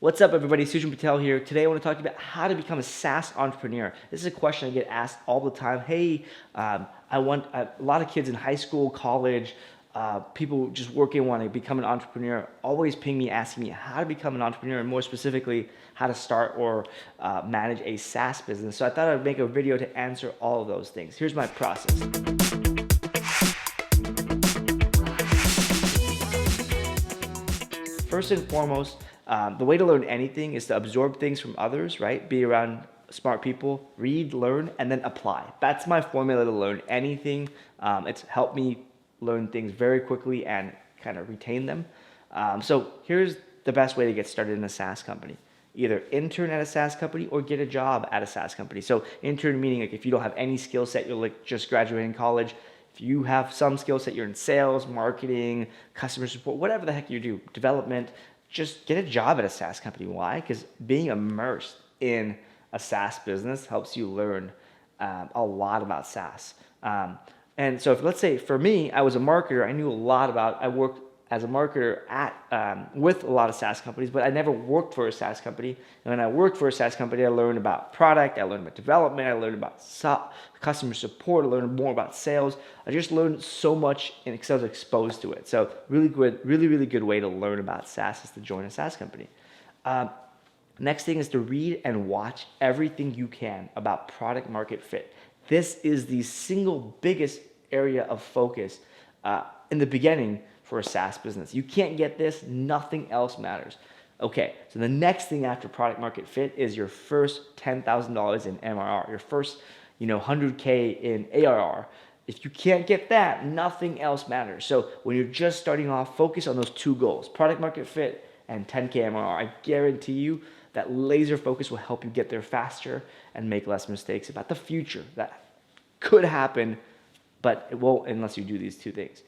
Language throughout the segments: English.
What's up, everybody? Sujan Patel here. Today I want to talk about how to become a SaaS entrepreneur. This is a question I get asked all the time. Hey, I want a lot of kids in high school, college, people just working want to become an entrepreneur. Always ping me asking me how to become an entrepreneur, and more specifically, how to start or manage a SaaS business. So I thought I'd make a video to answer all of those things. Here's my process. First and foremost, the way to learn anything is to absorb things from others, right? Be around smart people, read, learn, and then apply. That's my formula to learn anything. It's helped me learn things very quickly and kind of retain them. So here's the best way to get started in a SaaS company. Either intern at a SaaS company or get a job at a SaaS company. So intern meaning like if you don't have any skill set, you're like just graduating college. If you have some skill set, you're in sales, marketing, customer support, whatever the heck you do, development, just get a job at a SaaS company. Why? Because being immersed in a SaaS business helps you learn a lot about SaaS. And so if, let's say for me, I was a marketer, I knew a lot about, I worked as a marketer at with a lot of SaaS companies, but I never worked for a SaaS company. And when I worked for a SaaS company, I learned about product, I learned about development, I learned about customer support, I learned more about sales. I just learned so much because I was exposed to it. So really good way to learn about SaaS is to join a SaaS company. Next thing is to read and watch everything you can about product market fit. This is the single biggest area of focus in the beginning for a SaaS business. You can't get this, nothing else matters. Okay, so the next thing after product market fit is your first $10,000 in MRR, your first 100K in ARR. If you can't get that, nothing else matters. So when you're just starting off, focus on those two goals, product market fit and 10K MRR. I guarantee you that laser focus will help you get there faster and make less mistakes about the future. That could happen, but it won't unless you do these two things.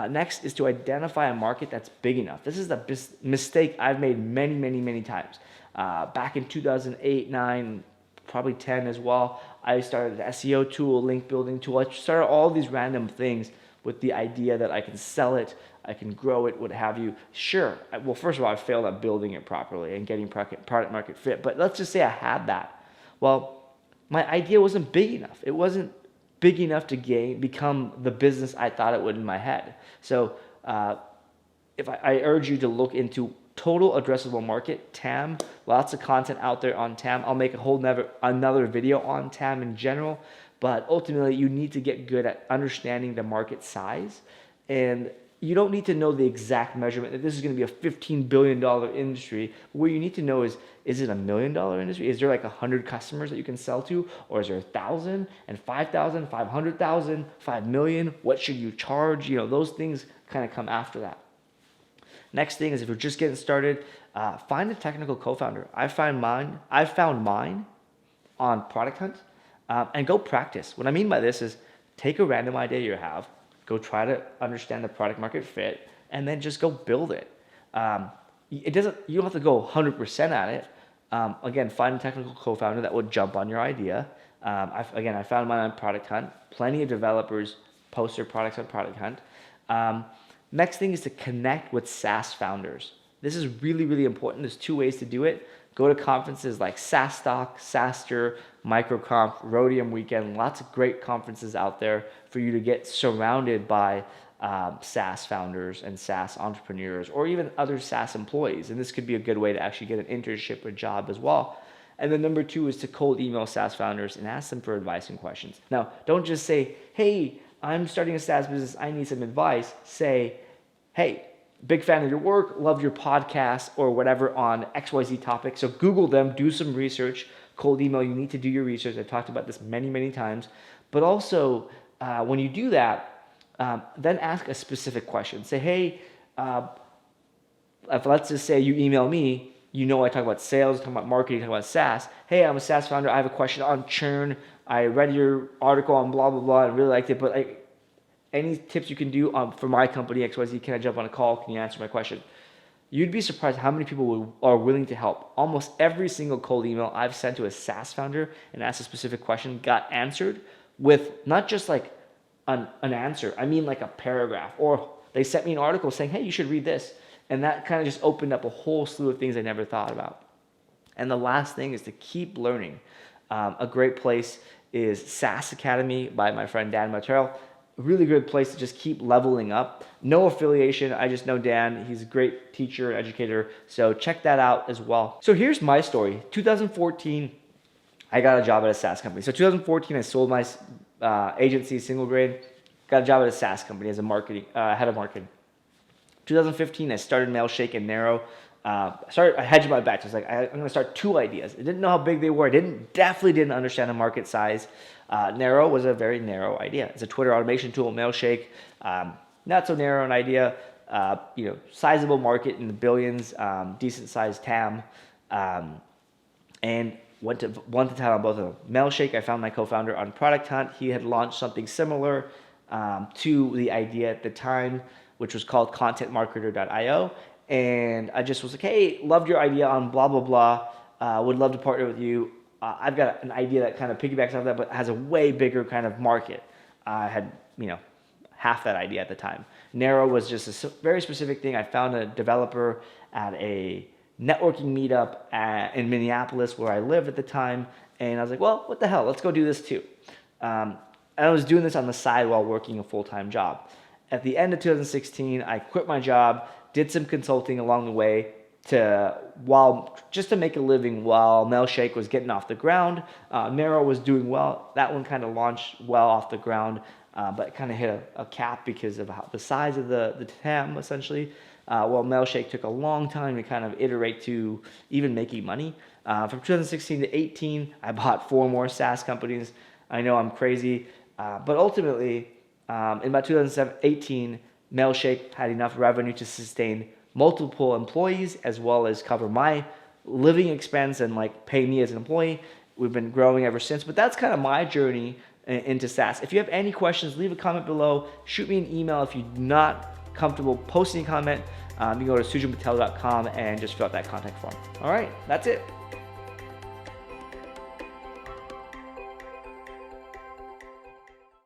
Next is to identify a market that's big enough. This is the mistake I've made many times. Back in 2008, 9, probably 10 as well, I started an SEO tool, link building tool. I started all these random things with the idea that I can sell it, I can grow it, what have you. Sure, well, first of all, I failed at building it properly and getting product market fit, but let's just say I had that. Well, my idea wasn't big enough. It wasn't big enough to become the business I thought it would in my head. So if I urge you to look into total addressable market, TAM, lots of content out there on TAM. I'll make a whole another video on TAM in general, but ultimately you need to get good at understanding the market size, and you don't need to know the exact measurement that this is going to be a $15 billion industry. What you need to know is it $1 million industry? Is there like 100 customers that you can sell to? Or is there 1,000 and 5,000, 500,000, 5 million? What should you charge? Those things kind of come after that. Next thing is if you're just getting started, find a technical co-founder. I found mine on Product Hunt, and go practice. What I mean by this is take a random idea you have, go try to understand the product market fit, and then just go build it. You don't have to go 100% at it. Again, find a technical co-founder that would jump on your idea. I found mine on Product Hunt. Plenty of developers post their products on Product Hunt. Next thing is to connect with SaaS founders. This is really important. There's two ways to do it. Go to conferences like SaaS Talk, SaaSter, MicroConf, Rhodium Weekend, lots of great conferences out there for you to get surrounded by SaaS founders and SaaS entrepreneurs, or even other SaaS employees. And this could be a good way to actually get an internship or job as well. And then number 2 is to cold email SaaS founders and ask them for advice and questions. Now, don't just say, hey, I'm starting a SaaS business, I need some advice. Say, hey, big fan of your work, love your podcast or whatever on XYZ topic. So Google them, do some research. Cold email, you need to do your research. I've talked about this many times. But also, when you do that, then ask a specific question. Say, hey, if let's just say you email me, I talk about sales, talk about marketing, talk about SaaS. Hey, I'm a SaaS founder. I have a question on churn. I read your article on blah, blah, blah. I really liked it, but any tips you can do for my company, XYZ, can I jump on a call? Can you answer my question? You'd be surprised how many people are willing to help. Almost every single cold email I've sent to a SaaS founder and asked a specific question got answered with not just like an answer. I mean like a paragraph. Or they sent me an article saying, hey, you should read this. And that kind of just opened up a whole slew of things I never thought about. And the last thing is to keep learning. A great place is SaaS Academy by my friend Dan Martell. Really good place to just keep leveling up. No affiliation. I just know Dan. He's a great teacher and educator. So check that out as well. So here's my story. 2014, I got a job at a SaaS company. So 2014, I sold my agency, Single Grade. Got a job at a SaaS company as a head of marketing. 2015, I started Mailshake and Narrow. I hedged my bets. I was like, I'm going to start 2 ideas. I didn't know how big they were. I definitely didn't understand the market size. Narrow was a very narrow idea. It's a Twitter automation tool, Mailshake. Not so narrow an idea. Sizable market in the billions, decent sized TAM, and went to town on both of them. Mailshake, I found my co-founder on Product Hunt. He had launched something similar to the idea at the time, which was called contentmarketer.io. And I just was like, hey, loved your idea on blah, blah, blah. Would love to partner with you. I've got an idea that kind of piggybacks off that, but has a way bigger kind of market. I had, half that idea at the time. Narrow was just a very specific thing. I found a developer at a networking meetup in Minneapolis where I lived at the time. And I was like, well, what the hell? Let's go do this too. And I was doing this on the side while working a full-time job. At the end of 2016, I quit my job, did some consulting along the way just to make a living while Mailshake was getting off the ground. Narrow was doing well. That one kind of launched well off the ground, but it kind of hit a cap because of the size of the TAM, essentially. While Mailshake took a long time to kind of iterate to even making money. From 2016 to 18, I bought 4 more SaaS companies. I know I'm crazy, but ultimately, in about 2018, Mailshake had enough revenue to sustain multiple employees as well as cover my living expense and pay me as an employee. We've been growing ever since, but that's kind of my journey into SaaS. If you have any questions, leave a comment below. Shoot me an email if you're not comfortable posting a comment. You can go to sujanpatel.com and just fill out that contact form. All right, that's it.